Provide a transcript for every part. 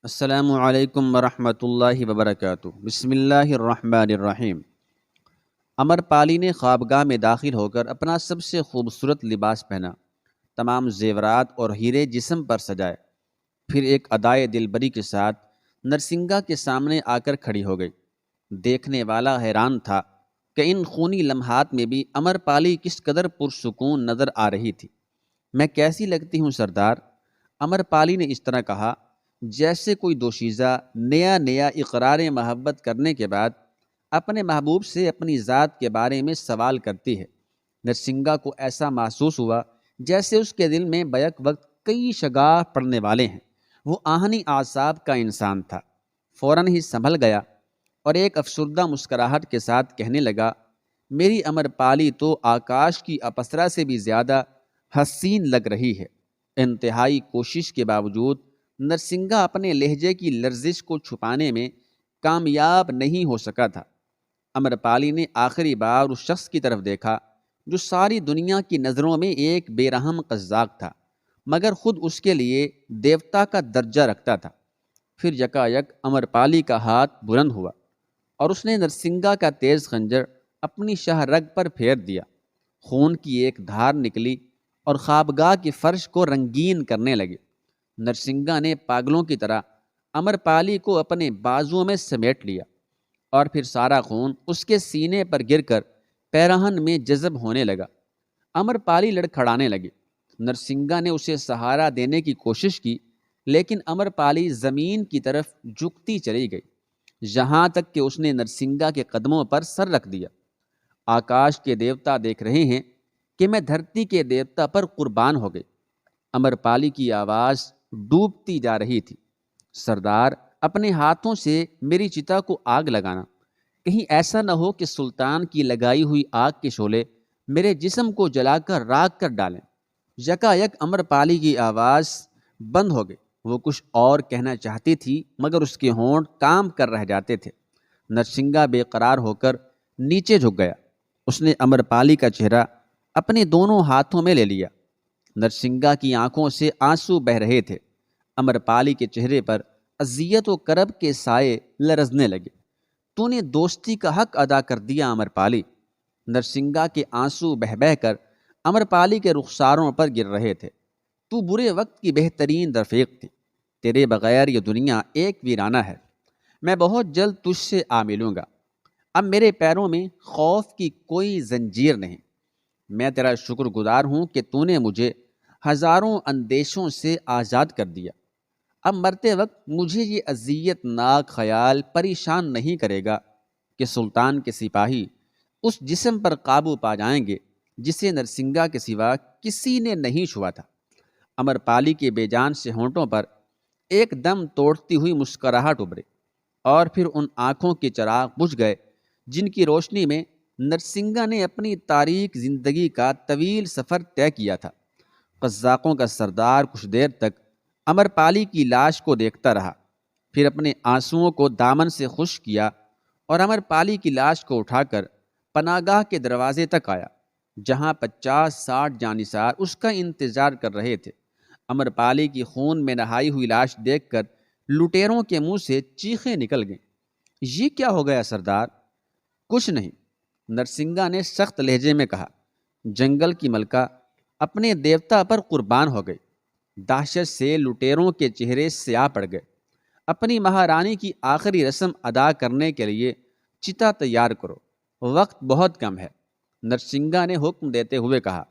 السلام علیکم ورحمۃ اللہ وبرکاتہ۔ بسم اللہ الرحمن الرحیم۔ امر پالی نے خوابگاہ میں داخل ہو کر اپنا سب سے خوبصورت لباس پہنا، تمام زیورات اور ہیرے جسم پر سجائے، پھر ایک ادائے دلبری کے ساتھ نرسنگا کے سامنے آ کر کھڑی ہو گئی۔ دیکھنے والا حیران تھا کہ ان خونی لمحات میں بھی امر پالی کس قدر پرسکون نظر آ رہی تھی۔ میں کیسی لگتی ہوں سردار؟ امر پالی نے اس طرح کہا جیسے کوئی دوشیزہ نیا اقرار محبت کرنے کے بعد اپنے محبوب سے اپنی ذات کے بارے میں سوال کرتی ہے۔ نرسنگا کو ایسا محسوس ہوا جیسے اس کے دل میں بیک وقت کئی شگاف پڑنے والے ہیں۔ وہ آہنی اعصاب کا انسان تھا، فوراً ہی سنبھل گیا اور ایک افسردہ مسکراہٹ کے ساتھ کہنے لگا، میری امر پالی تو آکاش کی اپسرا سے بھی زیادہ حسین لگ رہی ہے۔ انتہائی کوشش کے باوجود نرسنگا اپنے لہجے کی لرزش کو چھپانے میں کامیاب نہیں ہو سکا تھا۔ امر پالی نے آخری بار اس شخص کی طرف دیکھا جو ساری دنیا کی نظروں میں ایک بے رحم قزاق تھا، مگر خود اس کے لیے دیوتا کا درجہ رکھتا تھا۔ پھر یکایک امر پالی کا ہاتھ بلند ہوا اور اس نے نرسنگا کا تیز خنجر اپنی شاہ رگ پر پھیر دیا۔ خون کی ایک دھار نکلی اور خوابگاہ کے فرش کو رنگین کرنے لگے۔ نرسنگا نے پاگلوں کی طرح امر پالی کو اپنے بازوؤں میں سمیٹ لیا اور پھر سارا خون اس کے سینے پر گر کر پیراہن میں جذب ہونے لگا۔ امر پالی لڑکھڑانے لگے۔ نرسنگا نے اسے سہارا دینے کی کوشش کی، لیکن امر پالی زمین کی طرف جھکتی چلی گئی، یہاں تک کہ اس نے نرسنگا کے قدموں پر سر رکھ دیا۔ آکاش کے دیوتا دیکھ رہے ہیں کہ میں دھرتی کے دیوتا پر قربان ہو گئی۔ امر پالی کی آواز ڈوبتی جا رہی تھی، سردار، اپنے ہاتھوں سے میری چتا کو آگ لگانا، کہیں ایسا نہ ہو کہ سلطان کی لگائی ہوئی آگ کے شعلے میرے جسم کو جلا کر راکھ کر ڈالیں۔ یکایک امر پالی کی آواز بند ہو گئی۔ وہ کچھ اور کہنا چاہتی تھی مگر اس کے ہونٹ کام کر رہ جاتے تھے۔ نرسنگا بے قرار ہو کر نیچے جھک گیا۔ اس نے امر پالی کا چہرہ اپنے دونوں ہاتھوں میں لے لیا۔ نرسنگا کی آنکھوں سے آنسو بہہ رہے تھے۔ امر پالی کے چہرے پر اذیت و کرب کے سائے لرزنے لگے۔ تو نے دوستی کا حق ادا کر دیا امر پالی۔ نرسنگا کے آنسو بہہ بہہ کر امر پالی کے رخساروں پر گر رہے تھے۔ تو برے وقت کی بہترین رفیق تھی، تیرے بغیر یہ دنیا ایک ویرانہ ہے۔ میں بہت جلد تجھ سے آ ملوں گا۔ اب میرے پیروں میں خوف کی کوئی زنجیر نہیں۔ میں تیرا شکر گزار ہوں کہ تو نے مجھے ہزاروں اندیشوں سے آزاد کر دیا۔ اب مرتے وقت مجھے یہ اذیت ناک خیال پریشان نہیں کرے گا کہ سلطان کے سپاہی اس جسم پر قابو پا جائیں گے جسے نرسنگا کے سوا کسی نے نہیں چھوا تھا۔ امر پالی کے بے جان سے ہونٹوں پر ایک دم توڑتی ہوئی مسکراہٹ ابھری اور پھر ان آنکھوں کے چراغ بجھ گئے جن کی روشنی میں نرسنگا نے اپنی تاریک زندگی کا طویل سفر طے کیا تھا۔ قزاقوں کا سردار کچھ دیر تک امر پالی کی لاش کو دیکھتا رہا، پھر اپنے آنسوؤں کو دامن سے خشک کیا اور امر پالی کی لاش کو اٹھا کر پناگاہ کے دروازے تک آیا، جہاں 50-60 جانثار اس کا انتظار کر رہے تھے۔ امر پالی کی خون میں نہائی ہوئی لاش دیکھ کر لٹیروں کے منہ سے چیخیں نکل گئیں۔ یہ کیا ہو گیا سردار؟ کچھ نہیں، نرسنگا نے سخت لہجے میں کہا۔ جنگل کی ملکہ اپنے دیوتا پر قربان ہو گئی۔ دہشت سے لٹیروں کے چہرے سیاہ پڑ گئے۔ اپنی مہارانی کی آخری رسم ادا کرنے کے لیے چتا تیار کرو، وقت بہت کم ہے، نرسنگا نے حکم دیتے ہوئے کہا،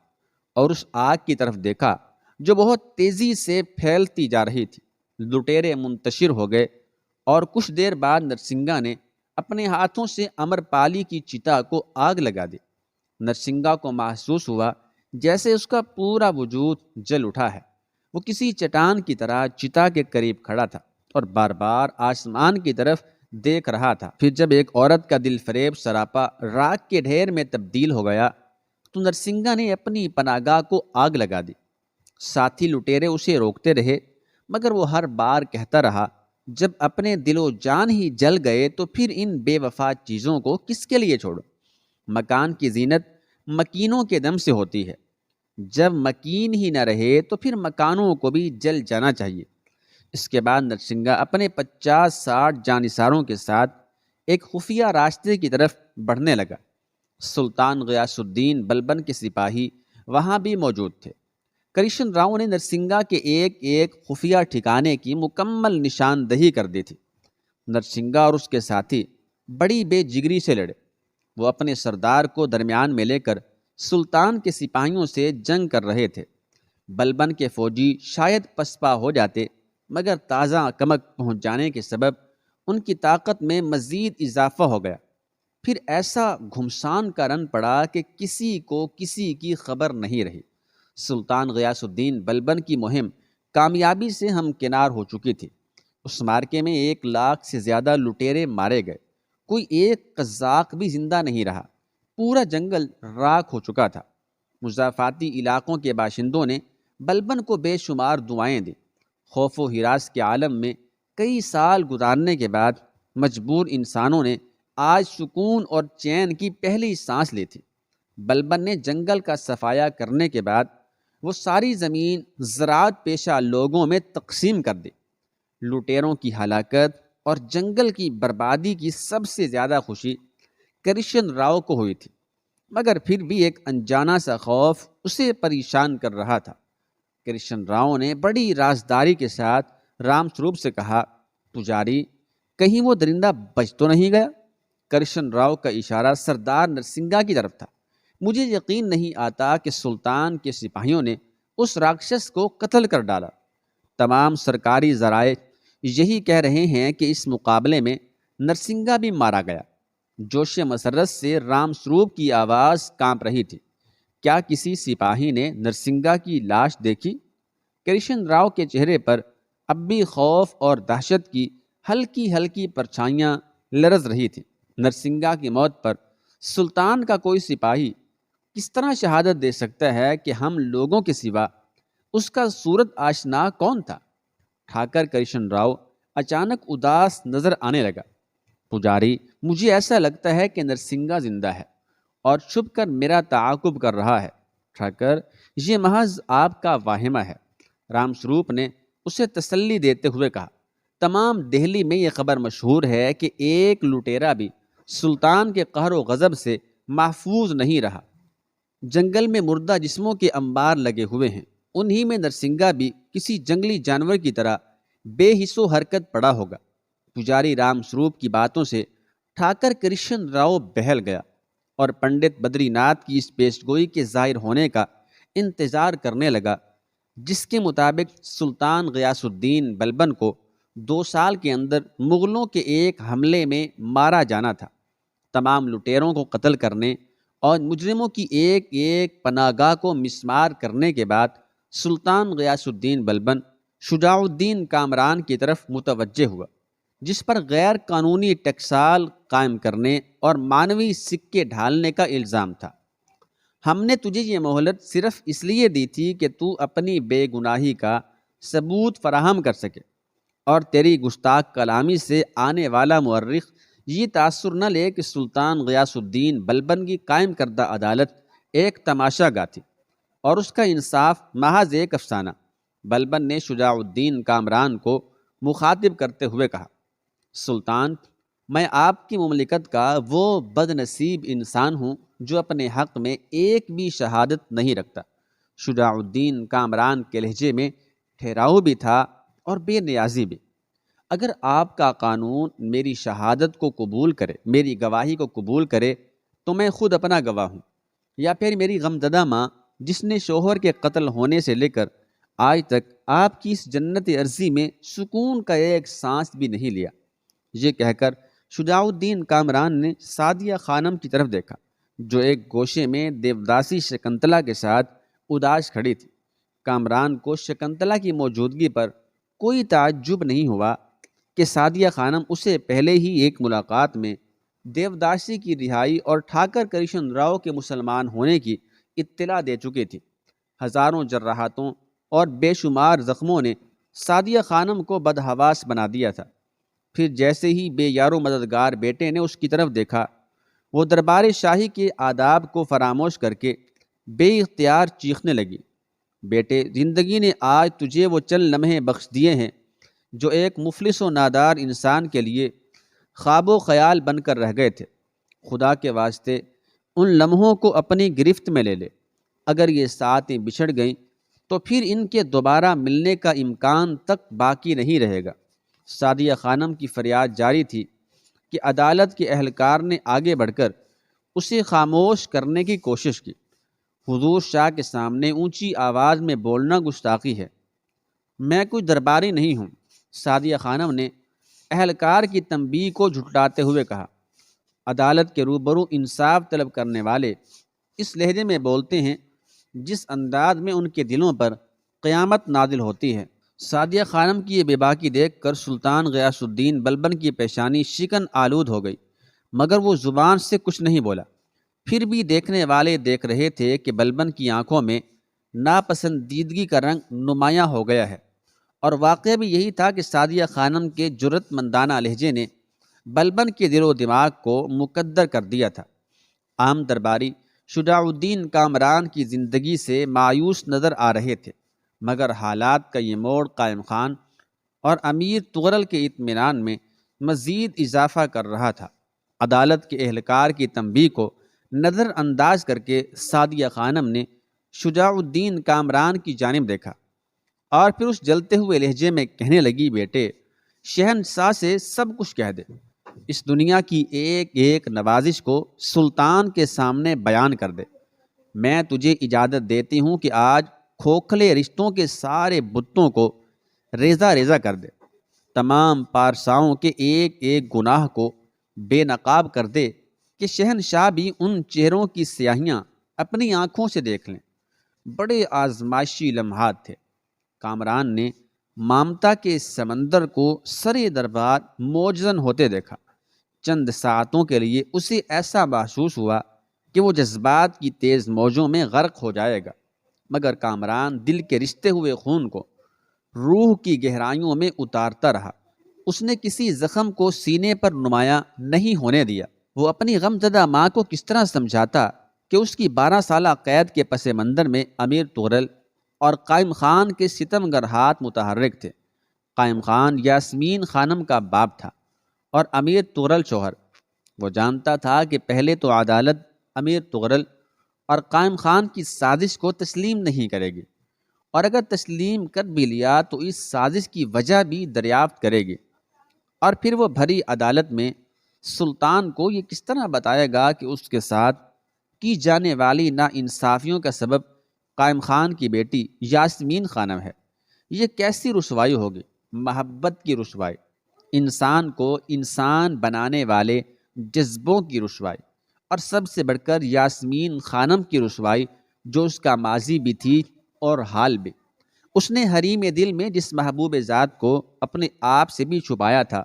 اور اس آگ کی طرف دیکھا جو بہت تیزی سے پھیلتی جا رہی تھی۔ لٹیرے منتشر ہو گئے اور کچھ دیر بعد نرسنگا نے اپنے ہاتھوں سے امر پالی کی چتا کو آگ لگا دی۔ نرسنگا کو محسوس ہوا جیسے اس کا پورا وجود جل اٹھا ہے۔ وہ کسی چٹان کی طرح چتا کے قریب کھڑا تھا اور بار بار آسمان کی طرف دیکھ رہا تھا۔ پھر جب ایک عورت کا دل فریب سراپا راکھ کے ڈھیر میں تبدیل ہو گیا تو نرسنگا نے اپنی پناگاہ کو آگ لگا دی۔ ساتھی لٹیرے اسے روکتے رہے مگر وہ ہر بار کہتا رہا، جب اپنے دل و جان ہی جل گئے تو پھر ان بے وفا چیزوں کو کس کے لیے چھوڑو؟ مکان کی زینت مکینوں کے دم سے ہوتی ہے، جب مکین ہی نہ رہے تو پھر مکانوں کو بھی جل جانا چاہیے۔ اس کے بعد نرسنگا اپنے 50-60 جانثاروں کے ساتھ ایک خفیہ راستے کی طرف بڑھنے لگا۔ سلطان غیاث الدین بلبن کے سپاہی وہاں بھی موجود تھے۔ کرشن راؤ نے نرسنگا کے ایک ایک خفیہ ٹھکانے کی مکمل نشاندہی کر دی تھی۔ نرسنگا اور اس کے ساتھی بڑی بے جگری سے لڑے۔ وہ اپنے سردار کو درمیان میں لے کر سلطان کے سپاہیوں سے جنگ کر رہے تھے۔ بلبن کے فوجی شاید پسپا ہو جاتے، مگر تازہ کمک پہنچ جانے کے سبب ان کی طاقت میں مزید اضافہ ہو گیا۔ پھر ایسا گھمسان کا رن پڑا کہ کسی کو کسی کی خبر نہیں رہی۔ سلطان غیاث الدین بلبن کی مہم کامیابی سے ہمکنار ہو چکی تھی۔ اس مارکے میں 1 لاکھ سے زیادہ لٹیرے مارے گئے، کوئی ایک قزاق بھی زندہ نہیں رہا، پورا جنگل راکھ ہو چکا تھا۔ مضافاتی علاقوں کے باشندوں نے بلبن کو بے شمار دعائیں دیں۔ خوف و ہراس کے عالم میں کئی سال گزارنے کے بعد مجبور انسانوں نے آج سکون اور چین کی پہلی سانس لی تھی۔ بلبن نے جنگل کا صفایا کرنے کے بعد وہ ساری زمین زراعت پیشہ لوگوں میں تقسیم کر دی۔ لٹیروں کی ہلاکت اور جنگل کی بربادی کی سب سے زیادہ خوشی کرشن راؤ کو ہوئی تھی، مگر پھر بھی ایک انجانا سا خوف اسے پریشان کر رہا تھا۔ کرشن راؤ نے بڑی رازداری کے ساتھ رام سروپ سے کہا، پجاری، کہیں وہ درندہ بچ تو نہیں گیا؟ کرشن راؤ کا اشارہ سردار نرسنگا کی طرف تھا۔ مجھے یقین نہیں آتا کہ سلطان کے سپاہیوں نے اس راکشس کو قتل کر ڈالا۔ تمام سرکاری ذرائع یہی کہہ رہے ہیں کہ اس مقابلے میں نرسنگا بھی مارا گیا۔ جوش مسرت سے رام سروپ کی آواز کانپ رہی تھی۔ کیا کسی سپاہی نے نرسنگا کی لاش دیکھی؟ کرشن راؤ کے چہرے پر اب بھی خوف اور دہشت کی ہلکی ہلکی پرچھائیاں لرز رہی تھیں۔ نرسنگا کی موت پر سلطان کا کوئی سپاہی کس طرح شہادت دے سکتا ہے کہ ہم لوگوں کے سوا اس کا صورت آشنا کون تھا؟ ٹھاکر کرشن راؤ اچانک اداس نظر آنے لگا۔ پجاری، مجھے ایسا لگتا ہے کہ نرسنگا زندہ ہے اور چھپ کر میرا تعاقب کر رہا ہے۔ ٹھاکر، یہ محض آپ کا واہمہ ہے، رام سروپ نے اسے تسلی دیتے ہوئے کہا۔ تمام دہلی میں یہ خبر مشہور ہے کہ ایک لٹیرا بھی سلطان کے قہر و غضب سے محفوظ نہیں رہا۔ جنگل میں مردہ جسموں کے انبار لگے ہوئے ہیں، انہی میں نرسنگا بھی کسی جنگلی جانور کی طرح بے حس و حرکت پڑا ہوگا۔ پجاری رام سروپ کی باتوں سے ٹھاکر کرشن راؤ بہل گیا اور پنڈت بدری ناتھ کی اس پیشگوئی کے ظاہر ہونے کا انتظار کرنے لگا، جس کے مطابق سلطان غیاث الدین بلبن کو 2 سال کے اندر مغلوں کے ایک حملے میں مارا جانا تھا۔ تمام لٹیروں کو قتل کرنے اور مجرموں کی ایک ایک پناہ گاہ کو مسمار کرنے کے بعد سلطان غیاث الدین بلبن شجاع الدین کامران کی طرف متوجہ ہوا، جس پر غیر قانونی ٹکسال قائم کرنے اور مانوی سکے ڈھالنے کا الزام تھا۔ ہم نے تجھے یہ مہلت صرف اس لیے دی تھی کہ تو اپنی بے گناہی کا ثبوت فراہم کر سکے اور تیری گستاخ کلامی سے آنے والا مورخ یہ تاثر نہ لے کہ سلطان غیاث الدین بلبن کی قائم کردہ عدالت ایک تماشا گاہ تھی اور اس کا انصاف محض ایک افسانہ۔ بلبن نے شجاع الدین کامران کو مخاطب کرتے ہوئے کہا، سلطان، میں آپ کی مملکت کا وہ بد نصیب انسان ہوں جو اپنے حق میں ایک بھی شہادت نہیں رکھتا۔ شجاع الدین کامران کے لہجے میں ٹھہراؤ بھی تھا اور بے نیازی بھی۔ اگر آپ کا قانون میری شہادت کو قبول کرے، میری گواہی کو قبول کرے، تو میں خود اپنا گواہ ہوں، یا پھر میری غمزدہ ماں جس نے شوہر کے قتل ہونے سے لے کر آج تک آپ کی اس جنت ارضی میں سکون کا ایک سانس بھی نہیں لیا۔ یہ کہہ کر شجاع الدین کامران نے سعدیہ خانم کی طرف دیکھا، جو ایک گوشے میں دیوداسی شکنتلا کے ساتھ اداس کھڑی تھی۔ کامران کو شکنتلا کی موجودگی پر کوئی تعجب نہیں ہوا کہ سعدیہ خانم اسے پہلے ہی ایک ملاقات میں دیوداسی کی رہائی اور ٹھاکر کرشن راؤ کے مسلمان ہونے کی اطلاع دے چکی تھی۔ ہزاروں جراحاتوں اور بے شمار زخموں نے سعدیہ خانم کو بدحواس بنا دیا تھا۔ پھر جیسے ہی بے یار و مددگار بیٹے نے اس کی طرف دیکھا، وہ دربار شاہی کے آداب کو فراموش کر کے بے اختیار چیخنے لگی، بیٹے، زندگی نے آج تجھے وہ چند لمحے بخش دیے ہیں جو ایک مفلس و نادار انسان کے لیے خواب و خیال بن کر رہ گئے تھے۔ خدا کے واسطے ان لمحوں کو اپنی گرفت میں لے لے۔ اگر یہ ساتیں بچھڑ گئیں تو پھر ان کے دوبارہ ملنے کا امکان تک باقی نہیں رہے گا۔ سعدیہ خانم کی فریاد جاری تھی کہ عدالت کے اہلکار نے آگے بڑھ کر اسے خاموش کرنے کی کوشش کی۔ حضور شاہ کے سامنے اونچی آواز میں بولنا گستاخی ہے۔ میں کوئی درباری نہیں ہوں، سعدیہ خانم نے اہلکار کی تنبیہ کو جھٹلاتے ہوئے کہا۔ عدالت کے روبرو انصاف طلب کرنے والے اس لہجے میں بولتے ہیں جس انداز میں ان کے دلوں پر قیامت نازل ہوتی ہے۔ سعدیہ خانم کی یہ بے باکی دیکھ کر سلطان غیاث الدین بلبن کی پیشانی شکن آلود ہو گئی، مگر وہ زبان سے کچھ نہیں بولا۔ پھر بھی دیکھنے والے دیکھ رہے تھے کہ بلبن کی آنکھوں میں ناپسندیدگی کا رنگ نمایاں ہو گیا ہے، اور واقعہ بھی یہی تھا کہ سعدیہ خانم کے جرأت مندانہ لہجے نے بلبن کے دل و دماغ کو مکدر کر دیا تھا۔ عام درباری شجاع الدین کامران کی زندگی سے مایوس نظر آ رہے تھے، مگر حالات کا یہ موڑ قائم خان اور امیر تغرل کے اطمینان میں مزید اضافہ کر رہا تھا۔ عدالت کے اہلکار کی تنبیہ کو نظر انداز کر کے سعدیہ خانم نے شجاع الدین کامران کی جانب دیکھا اور پھر اس جلتے ہوئے لہجے میں کہنے لگی، بیٹے، شہنشاہ سے سب کچھ کہہ دے، اس دنیا کی ایک ایک نوازش کو سلطان کے سامنے بیان کر دے۔ میں تجھے اجازت دیتی ہوں کہ آج کھوکھلے رشتوں کے سارے بتوں کو ریزہ ریزہ کر دے، تمام پارساؤں کے ایک ایک گناہ کو بے نقاب کر دے کہ شہنشاہ بھی ان چہروں کی سیاہیاں اپنی آنکھوں سے دیکھ لیں۔ بڑے آزمائشی لمحات تھے۔ کامران نے مامتا کے سمندر کو سرے دربار موجزن ہوتے دیکھا۔ چند ساعتوں کے لیے اسے ایسا محسوس ہوا کہ وہ جذبات کی تیز موجوں میں غرق ہو جائے گا، مگر کامران دل کے رشتے ہوئے خون کو روح کی گہرائیوں میں اتارتا رہا۔ اس نے کسی زخم کو سینے پر نمایاں نہیں ہونے دیا۔ وہ اپنی غمزدہ ماں کو کس طرح سمجھاتا کہ اس کی 12 سالہ قید کے پس منظر میں امیر تغرل اور قائم خان کے ستم گر ہاتھ متحرک تھے۔ قائم خان یاسمین خانم کا باپ تھا اور امیر تغرل شوہر۔ وہ جانتا تھا کہ پہلے تو عدالت امیر تغرل اور قائم خان کی سازش کو تسلیم نہیں کرے گی، اور اگر تسلیم کر بھی لیا تو اس سازش کی وجہ بھی دریافت کرے گی، اور پھر وہ بھری عدالت میں سلطان کو یہ کس طرح بتائے گا کہ اس کے ساتھ کی جانے والی ناانصافیوں کا سبب قائم خان کی بیٹی یاسمین خانم ہے۔ یہ کیسی رسوائی ہوگی؟ محبت کی رسوائی، انسان کو انسان بنانے والے جذبوں کی رسوائی، اور سب سے بڑھ کر یاسمین خانم کی رسوائی جو اس کا ماضی بھی تھی اور حال بھی۔ اس نے حریم دل میں جس محبوب ذات کو اپنے آپ سے بھی چھپایا تھا،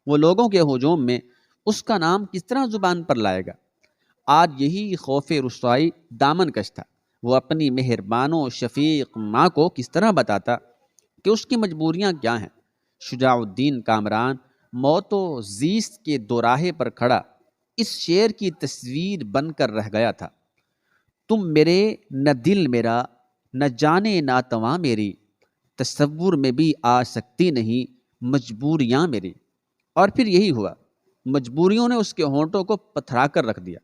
وہ لوگوں کے ہجوم میں اس کا نام کس طرح زبان پر لائے گا؟ آج یہی خوف رسوائی دامن کش تھا۔ وہ اپنی مہربان و شفیق ماں کو کس طرح بتاتا کہ اس کی مجبوریاں کیا ہیں؟ شجاع الدین کامران موت و زیست کے دوراہے پر کھڑا اس شعر کی تصویر بن کر رہ گیا تھا۔ تم میرے نہ دل میرا، نہ جانے ناتواں میری، تصور میں بھی آ سکتی نہیں مجبوریاں میری۔ اور پھر یہی ہوا، مجبوریوں نے اس کے ہونٹوں کو پتھرا کر رکھ دیا۔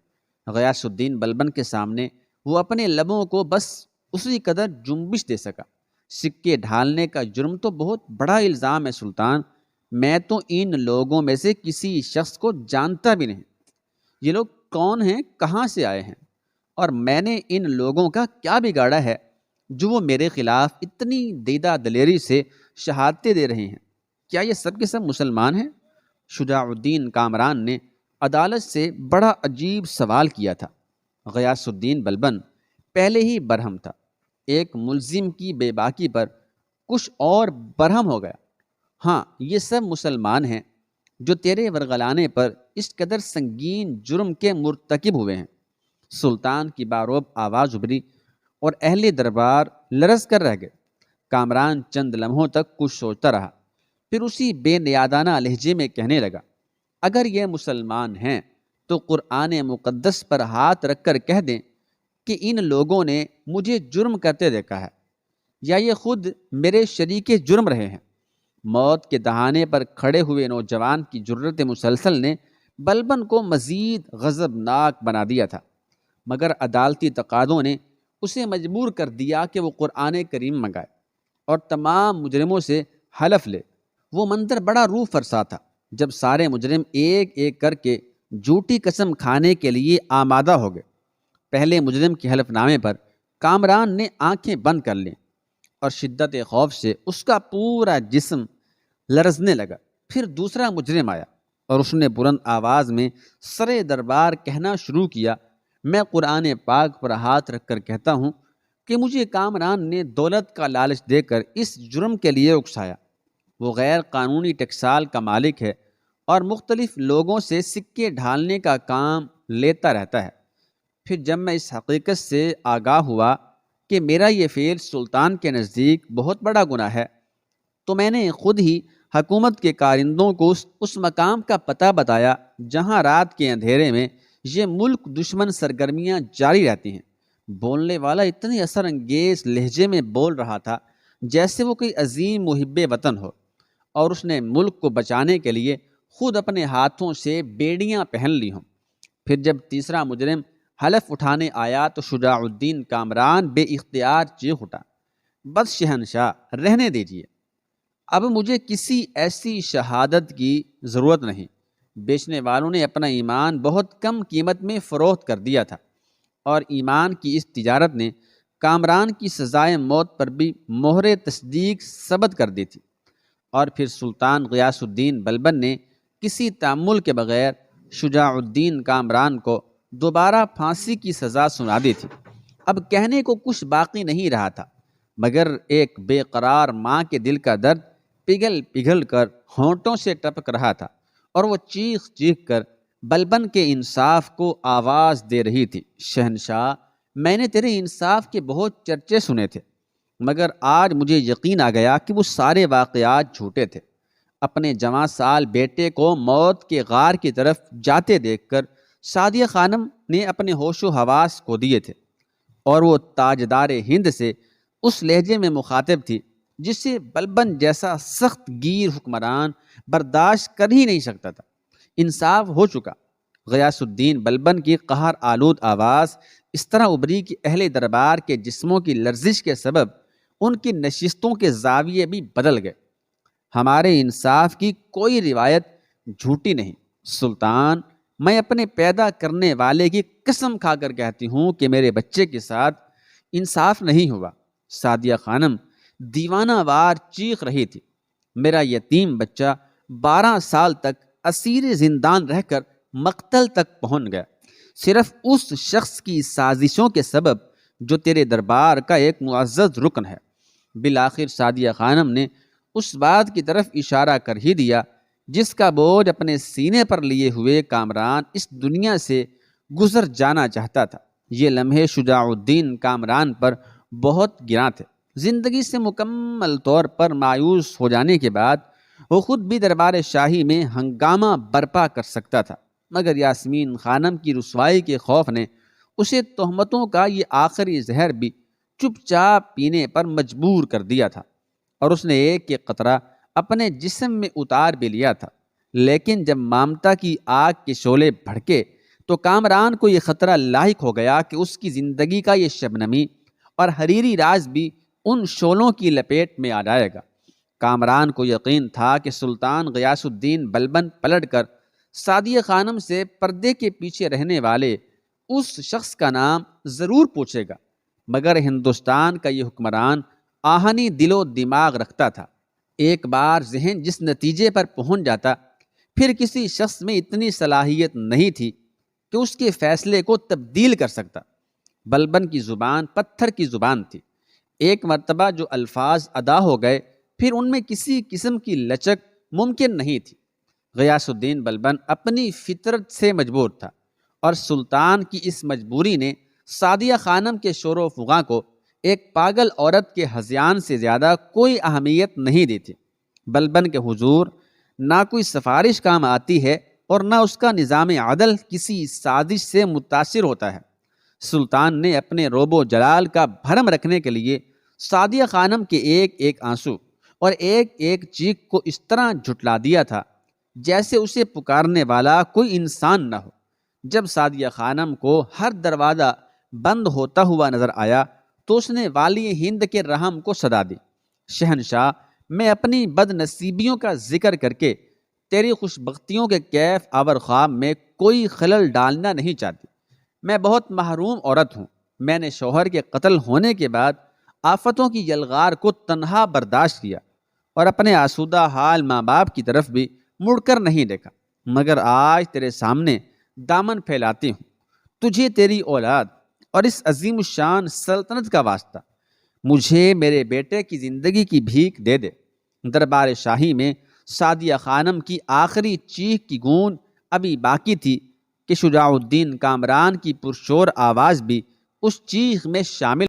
غیاث الدین بلبن کے سامنے وہ اپنے لبوں کو بس اسی قدر جنبش دے سکا۔ سکے ڈھالنے کا جرم تو بہت بڑا الزام ہے سلطان، میں تو ان لوگوں میں سے کسی شخص کو جانتا بھی نہیں۔ یہ لوگ کون ہیں، کہاں سے آئے ہیں، اور میں نے ان لوگوں کا کیا بگاڑا ہے جو وہ میرے خلاف اتنی دیدہ دلیری سے شہادتیں دے رہے ہیں؟ کیا یہ سب کے سب مسلمان ہیں؟ شجاع الدین کامران نے عدالت سے بڑا عجیب سوال کیا تھا۔ غیاث الدین بلبن پہلے ہی برہم تھا، ایک ملزم کی بے باکی پر کچھ اور برہم ہو گیا۔ ہاں، یہ سب مسلمان ہیں جو تیرے ورغلانے پر اس قدر سنگین جرم کے مرتکب ہوئے ہیں۔ سلطان کی باروب آواز ابھری اور اہل دربار لرز کر رہ گئے۔ کامران چند لمحوں تک کچھ سوچتا رہا، پھر اسی بے نیادانہ لہجے میں کہنے لگا، اگر یہ مسلمان ہیں تو قرآن مقدس پر ہاتھ رکھ کر کہہ دیں کہ ان لوگوں نے مجھے جرم کرتے دیکھا ہے، یا یہ خود میرے شریک جرم رہے ہیں۔ موت کے دہانے پر کھڑے ہوئے نوجوان کی جرت مسلسل نے بلبن کو مزید غضبناک بنا دیا تھا، مگر عدالتی تقاضوں نے اسے مجبور کر دیا کہ وہ قرآن کریم منگائے اور تمام مجرموں سے حلف لے۔ وہ منظر بڑا روح فرسا تھا جب سارے مجرم ایک ایک کر کے جھوٹی قسم کھانے کے لیے آمادہ ہو گئے۔ پہلے مجرم کے حلف نامے پر کامران نے آنکھیں بند کر لیں اور شدت خوف سے اس کا پورا جسم لرزنے لگا۔ پھر دوسرا مجرم آیا اور اس نے بلند آواز میں سرے دربار کہنا شروع کیا، میں قرآن پاک پر ہاتھ رکھ کر کہتا ہوں کہ مجھے کامران نے دولت کا لالچ دے کر اس جرم کے لیے اکسایا۔ وہ غیر قانونی ٹکسال کا مالک ہے اور مختلف لوگوں سے سکے ڈھالنے کا کام لیتا رہتا ہے۔ پھر جب میں اس حقیقت سے آگاہ ہوا کہ میرا یہ فعل سلطان کے نزدیک بہت بڑا گناہ ہے، تو میں نے خود ہی حکومت کے کارندوں کو اس مقام کا پتہ بتایا جہاں رات کے اندھیرے میں یہ ملک دشمن سرگرمیاں جاری رہتی ہیں۔ بولنے والا اتنے اثر انگیز لہجے میں بول رہا تھا جیسے وہ کوئی عظیم محب وطن ہو، اور اس نے ملک کو بچانے کے لیے خود اپنے ہاتھوں سے بیڑیاں پہن لی ہوں۔ پھر جب تیسرا مجرم حلف اٹھانے آیا تو شجاع الدین کامران بے اختیار چیخ اٹھا، بس شہنشاہ رہنے دیجیے، اب مجھے کسی ایسی شہادت کی ضرورت نہیں۔ بیچنے والوں نے اپنا ایمان بہت کم قیمت میں فروخت کر دیا تھا اور ایمان کی اس تجارت نے کامران کی سزائے موت پر بھی مہر تصدیق ثبت کر دی تھی۔ اور پھر سلطان غیاث الدین بلبن نے کسی تأمل کے بغیر شجاع الدین کامران کو دوبارہ پھانسی کی سزا سنا دی تھی۔ اب کہنے کو کچھ باقی نہیں رہا تھا مگر ایک بے قرار ماں کے دل کا درد پگھل پگھل کر ہونٹوں سے ٹپک رہا تھا، اور وہ چیخ چیخ کر بلبن کے انصاف کو آواز دے رہی تھی، شہنشاہ میں نے تیرے انصاف کے بہت چرچے سنے تھے، مگر آج مجھے یقین آ گیا کہ وہ سارے واقعات جھوٹے تھے۔ اپنے جوان سال بیٹے کو موت کے غار کی طرف جاتے دیکھ کر سعدیہ خانم نے اپنے ہوش و حواس کھو دیے تھے، اور وہ تاجدار ہند سے اس لہجے میں مخاطب تھی جسے بلبن جیسا سخت گیر حکمران برداشت کر ہی نہیں سکتا تھا۔ انصاف ہو چکا۔ غیاث الدین بلبن کی قہر آلود آواز اس طرح ابری کہ اہل دربار کے جسموں کی لرزش کے سبب ان کی نشستوں کے زاویے بھی بدل گئے۔ ہمارے انصاف کی کوئی روایت جھوٹی نہیں سلطان، میں اپنے پیدا کرنے والے کی قسم کھا کر کہتی ہوں کہ میرے بچے کے ساتھ انصاف نہیں ہوا۔ سعدیہ خانم دیوانہ وار چیخ رہی تھی، میرا یتیم بچہ 12 سال تک اسیر زندان رہ کر مقتل تک پہنچ گیا، صرف اس شخص کی سازشوں کے سبب جو تیرے دربار کا ایک معزز رکن ہے۔ بالآخر سعدیہ خانم نے اس بات کی طرف اشارہ کر ہی دیا جس کا بوجھ اپنے سینے پر لیے ہوئے کامران اس دنیا سے گزر جانا چاہتا تھا۔ یہ لمحے شجاع الدین کامران پر بہت گراں تھے۔ زندگی سے مکمل طور پر مایوس ہو جانے کے بعد وہ خود بھی دربار شاہی میں ہنگامہ برپا کر سکتا تھا، مگر یاسمین خانم کی رسوائی کے خوف نے اسے تہمتوں کا یہ آخری زہر بھی چپ چاپ پینے پر مجبور کر دیا تھا، اور اس نے ایک ایک قطرہ اپنے جسم میں اتار بھی لیا تھا۔ لیکن جب مامتا کی آگ کے شعلے بھڑکے تو کامران کو یہ خطرہ لاحق ہو گیا کہ اس کی زندگی کا یہ شبنمی اور حریری راز بھی ان شعلوں کی لپیٹ میں آ جائے گا۔ کامران کو یقین تھا کہ سلطان غیاث الدین بلبن پلٹ کر سعدیہ خانم سے پردے کے پیچھے رہنے والے اس شخص کا نام ضرور پوچھے گا، مگر ہندوستان کا یہ حکمران آہنی دل و دماغ رکھتا تھا۔ ایک بار ذہن جس نتیجے پر پہنچ جاتا، پھر کسی شخص میں اتنی صلاحیت نہیں تھی کہ اس کے فیصلے کو تبدیل کر سکتا۔ بلبن کی زبان پتھر کی زبان تھی، ایک مرتبہ جو الفاظ ادا ہو گئے پھر ان میں کسی قسم کی لچک ممکن نہیں تھی۔ غیاث الدین بلبن اپنی فطرت سے مجبور تھا، اور سلطان کی اس مجبوری نے سعدیہ خانم کے شور و فغاں کو ایک پاگل عورت کے ہذیان سے زیادہ کوئی اہمیت نہیں دی تھی۔ بلبن کے حضور نہ کوئی سفارش کام آتی ہے اور نہ اس کا نظام عدل کسی سازش سے متاثر ہوتا ہے۔ سلطان نے اپنے روب و جلال کا بھرم رکھنے کے لیے سعدیہ خانم کے ایک ایک آنسو اور ایک ایک چیخ کو اس طرح جھٹلا دیا تھا جیسے اسے پکارنے والا کوئی انسان نہ ہو۔ جب سعدیہ خانم کو ہر دروازہ بند ہوتا ہوا نظر آیا تو اس نے والی ہند کے رحم کو صدا دی، شہنشاہ، میں اپنی بد نصیبیوں کا ذکر کر کے تیری خوش بختیوں کے کیف آور خواب میں کوئی خلل ڈالنا نہیں چاہتی۔ میں بہت محروم عورت ہوں۔ میں نے شوہر کے قتل ہونے کے بعد آفتوں کی یلغار کو تنہا برداشت کیا اور اپنے آسودہ حال ماں باپ کی طرف بھی مڑ کر نہیں دیکھا، مگر آج تیرے سامنے دامن پھیلاتی ہوں۔ تجھے تیری اولاد اور اس عظیم الشان سلطنت کا واسطہ مجھے میرے بیٹے کی زندگی کی بھیک دے دے۔ دربار شاہی میں سعدیہ خانم کی آخری چیخ کی گونج ابھی باقی تھی کہ شجاع الدین کامران کی پرشور آواز بھی اس چیخ میں شامل